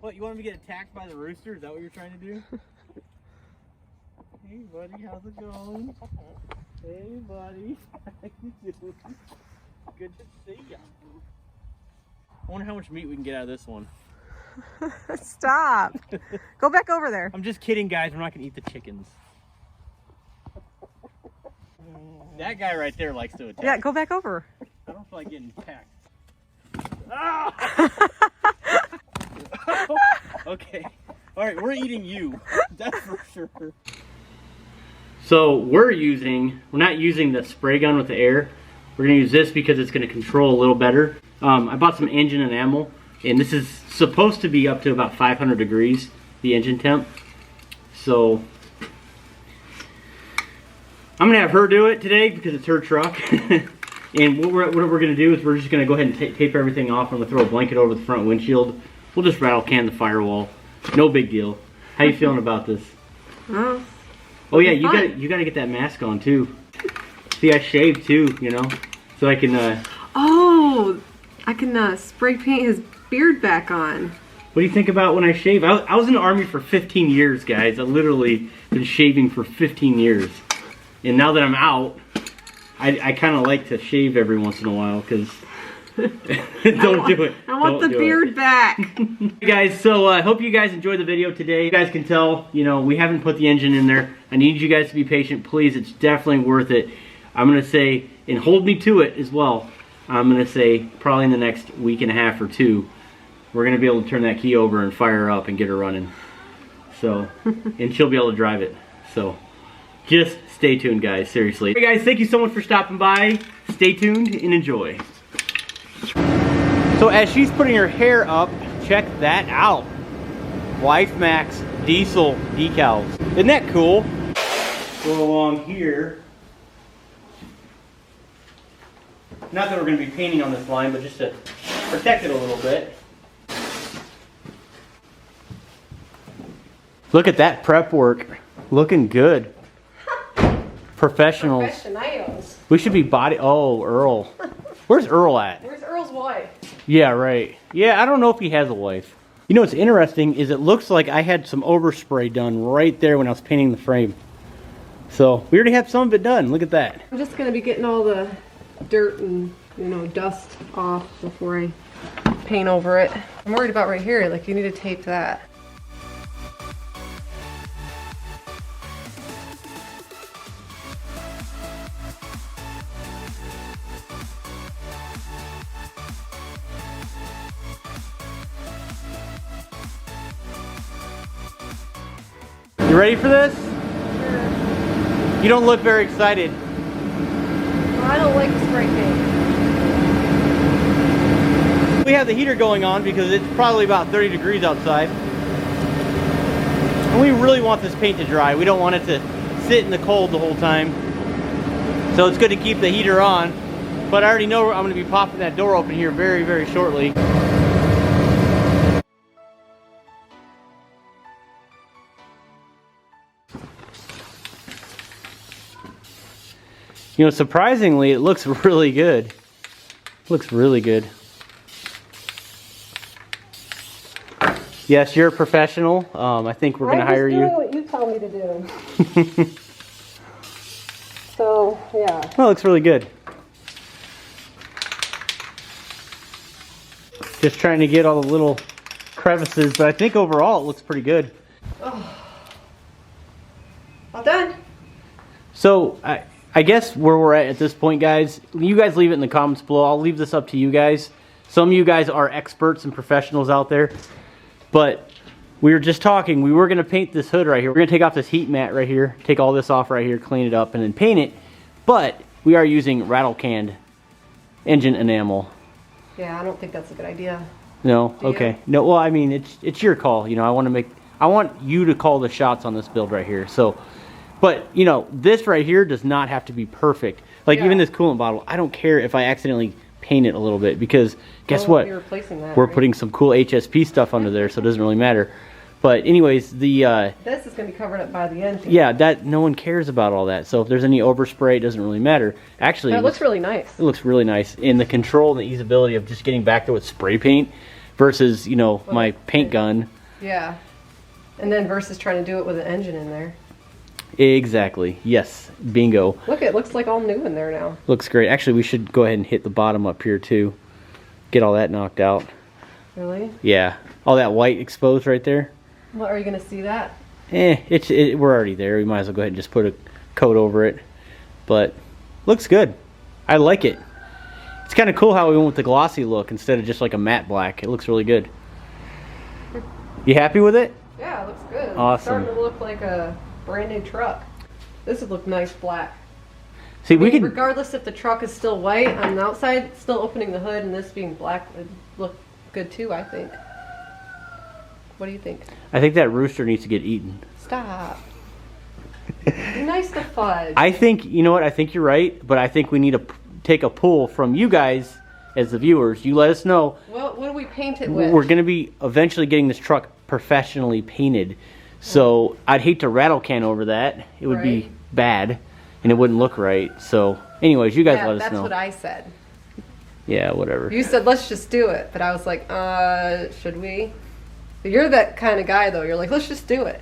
What, you want me to get attacked by the rooster? Is that what you're trying to do? Hey buddy, how's it going? Hey buddy, how you doing? Good to see ya. I wonder how much meat we can get out of this one. Stop. Go back over there. I'm just kidding, guys. We're not gonna eat the chickens. That guy right there likes to attack. Yeah, go back over. I don't feel like getting attacked. Ah! Okay. All right, we're eating you. That's for sure. So we're not using the spray gun with the air. We're gonna use this because it's gonna control a little better. I bought some engine enamel, and this is supposed to be up to about 500 degrees, the engine temp. So I'm gonna have her do it today because it's her truck. And what we're gonna do is we're just gonna go ahead and tape everything off. I'm gonna throw a blanket over the front windshield. We'll just rattle can the firewall. No big deal. How you feeling about this? Oh yeah, you gotta get that mask on too. See, I shaved too, you know, so I can. Oh, I can spray paint his beard back on. What do you think about when I shave? I was in the Army for 15 years, guys. I literally been shaving for 15 years, and now that I'm out, I kind of like to shave every once in a while because. Don't do it. I want the beard back. Hey guys, so I hope you guys enjoyed the video today. You guys can tell, you know, we haven't put the engine in there. I need you guys to be patient, please. It's definitely worth it. I'm going to say, and hold me to it as well, I'm going to say probably in the next week and a half or two, we're going to be able to turn that key over and fire her up and get her running. So, and she'll be able to drive it. So, just stay tuned, guys, seriously. Hey guys, thank you so much for stopping by. Stay tuned and enjoy. So as she's putting her hair up, check that out. Wife Max diesel decals. Isn't that cool? Go along here. Not that we're going to be painting on this line, but just to protect it a little bit. Look at that prep work. Looking good. Professionals. Professionals. We should be body... Oh, Earl. Where's Earl at? Where's Earl's wife? Yeah, right. Yeah, I don't know if he has a wife. You know what's interesting is it looks like I had some overspray done right there when I was painting the frame. So we already have some of it done. Look at that. I'm just going to be getting all the dirt and, you know, dust off before I paint over it. I'm worried about right here. Like, you need to tape that. You ready for this? Sure. You don't look very excited. Well, I don't like spray paint. We have the heater going on because it's probably about 30 degrees outside. And we really want this paint to dry. We don't want it to sit in the cold the whole time. So it's good to keep the heater on. But I already know I'm going to be popping that door open here very, very shortly. You know, surprisingly, it looks really good. Looks really good. Yes, you're a professional. I think we're going to hire you. I'm just doing what you tell me to do. So, yeah. Well, it looks really good. Just trying to get all the little crevices, but I think overall it looks pretty good. Oh. All done. So, I guess where we're at this point, guys, you guys leave it in the comments below. I'll leave this up to you guys. Some of you guys are experts and professionals out there. But we were just talking. We were going to paint this hood right here. We're going to take off this heat mat right here. Take all this off right here, clean it up, and then paint it. But we are using rattle canned engine enamel. Yeah, I don't think that's a good idea. No? Okay. No, well, I mean, it's your call. You know, I want you to call the shots on this build right here. So... But, you know, this right here does not have to be perfect. Like, even this coolant bottle, I don't care if I accidentally paint it a little bit because guess what? You're replacing that, we're putting some cool HSP stuff under there, so it doesn't really matter. But anyways, the... this is going to be covered up by the end. Yeah, that no one cares about all that. So if there's any overspray, it doesn't really matter. Actually... But it looks really nice. It looks really nice. And the control and the easeability of just getting back there with spray paint versus, you know, my paint gun. Yeah. And then versus trying to do it with an engine in there. Exactly. Yes. Bingo. Look, it looks like all new in there now. Looks great. Actually, we should go ahead and hit the bottom up here too. Get all that knocked out. Really? Yeah. All that white exposed right there. What, are you going to see that? We're already there. We might as well go ahead and just put a coat over it. But looks good. I like it. It's kind of cool how we went with the glossy look instead of just like a matte black. It looks really good. You happy with it? Yeah, it looks good. Awesome. It's starting to look like a brand new truck. This would look nice black. See, I mean, we could, regardless if the truck is still white on the outside, still opening the hood and this being black would look good too, I think. What do you think? I think that rooster needs to get eaten. Stop. Be nice to fudge. I think, you know what, I think you're right, but I think we need to take a pull from you guys as the viewers. You let us know. Well, what do we paint it with? We're going to be eventually getting this truck professionally painted. So I'd hate to rattle can over that. It would be bad and it wouldn't look right. So anyways, you guys let us know. That's what I said. Yeah, whatever. You said, let's just do it. But I was like, should we? But you're that kind of guy, though. You're like, let's just do it.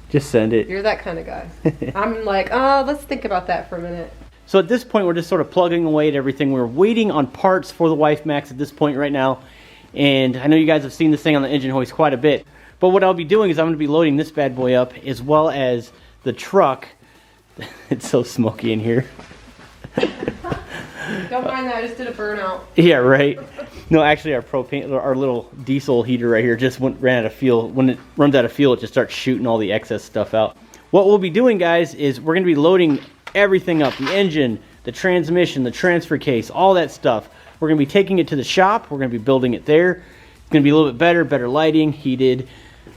Just send it. You're that kind of guy. I'm like, let's think about that for a minute. So at this point, we're just sort of plugging away at everything. We're waiting on parts for the Wife Max at this point right now. And I know you guys have seen this thing on the engine hoist quite a bit. But what I'll be doing is I'm going to be loading this bad boy up as well as the truck. It's so smoky in here. Don't mind that. I just did a burnout. Yeah, right. No, actually, our propane, our little diesel heater right here just ran out of fuel. When it runs out of fuel, it just starts shooting all the excess stuff out. What we'll be doing, guys, is we're going to be loading everything up. The engine, the transmission, the transfer case, all that stuff. We're going to be taking it to the shop. We're going to be building it there. It's going to be a little bit better lighting, heated,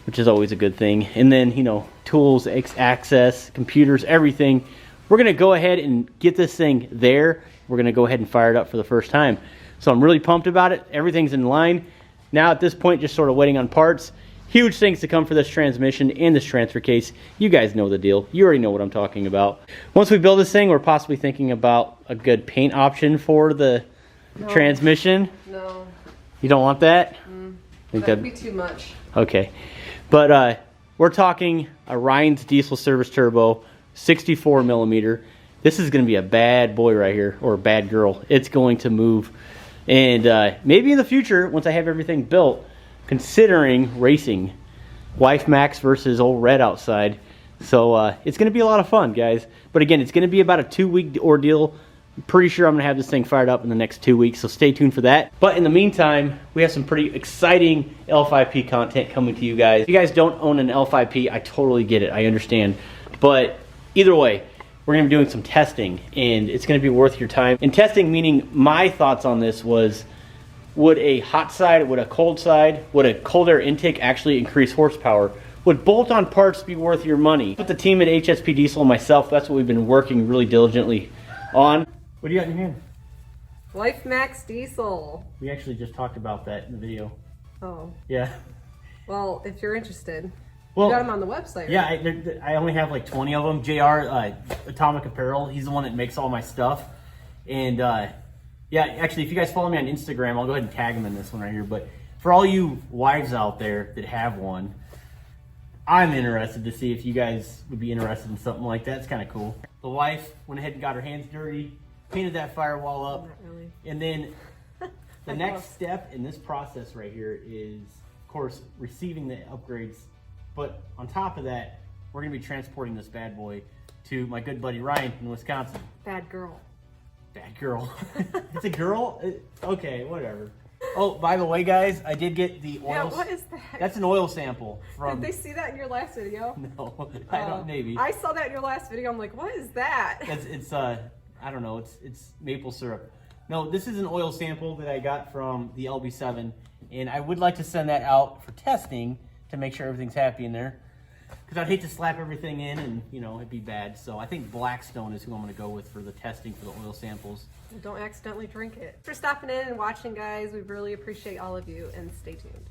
which is always a good thing. And then, you know, tools, access, computers, everything. We're going to go ahead and get this thing there. We're going to go ahead and fire it up for the first time. So I'm really pumped about it. Everything's in line. Now at this point, just sort of waiting on parts. Huge things to come for this transmission and this transfer case. You guys know the deal. You already know what I'm talking about. Once we build this thing, we're possibly thinking about a good paint option for the transmission. No. You don't want that? That'd be too much. Okay. But we're talking a Ryan's diesel service turbo, 64 millimeter. This is going to be a bad boy right here, or a bad girl. It's going to move. And maybe in the future, once I have everything built, considering racing Wife Max versus old Red outside. So it's going to be a lot of fun, guys. But again, it's going to be about a 2-week ordeal. I'm pretty sure I'm going to have this thing fired up in the next 2 weeks, so stay tuned for that. But in the meantime, we have some pretty exciting L5P content coming to you guys. If you guys don't own an L5P, I totally get it. I understand. But either way, we're going to be doing some testing, and it's going to be worth your time. And testing, meaning my thoughts on this was, would a hot side, would a cold side, would a cold air intake actually increase horsepower? Would bolt-on parts be worth your money? With the team at HSP Diesel and myself, that's what we've been working really diligently on. What do you got in your hand? Wife Max Diesel. We actually just talked about that in the video. Oh. Yeah. Well, if you're interested, well, you got them on the website, right? Yeah, I only have like 20 of them. JR, Atomic Apparel, he's the one that makes all my stuff. And yeah, actually, if you guys follow me on Instagram, I'll go ahead and tag him in this one right here. But for all you wives out there that have one, I'm interested to see if you guys would be interested in something like that. It's kind of cool. The wife went ahead and got her hands dirty, painted that firewall up. Not really. And then the next step in this process right here is, of course, receiving the upgrades. But on top of that, we're going to be transporting this bad boy to my good buddy Ryan in Wisconsin. Bad girl. Bad girl. It's a girl? Okay, whatever. Oh, by the way, guys, I did get the oil. Yeah, what is that? That's an oil sample from. Did they see that in your last video? No, I don't. Maybe. I saw that in your last video. I'm like, what is that? It's I don't know. It's maple syrup. No, this is an oil sample that I got from the LB7, and I would like to send that out for testing to make sure everything's happy in there. Because I'd hate to slap everything in and, you know, it'd be bad. So I think Blackstone is who I'm going to go with for the testing for the oil samples. Don't accidentally drink it. Thanks for stopping in and watching, guys. We really appreciate all of you, and stay tuned.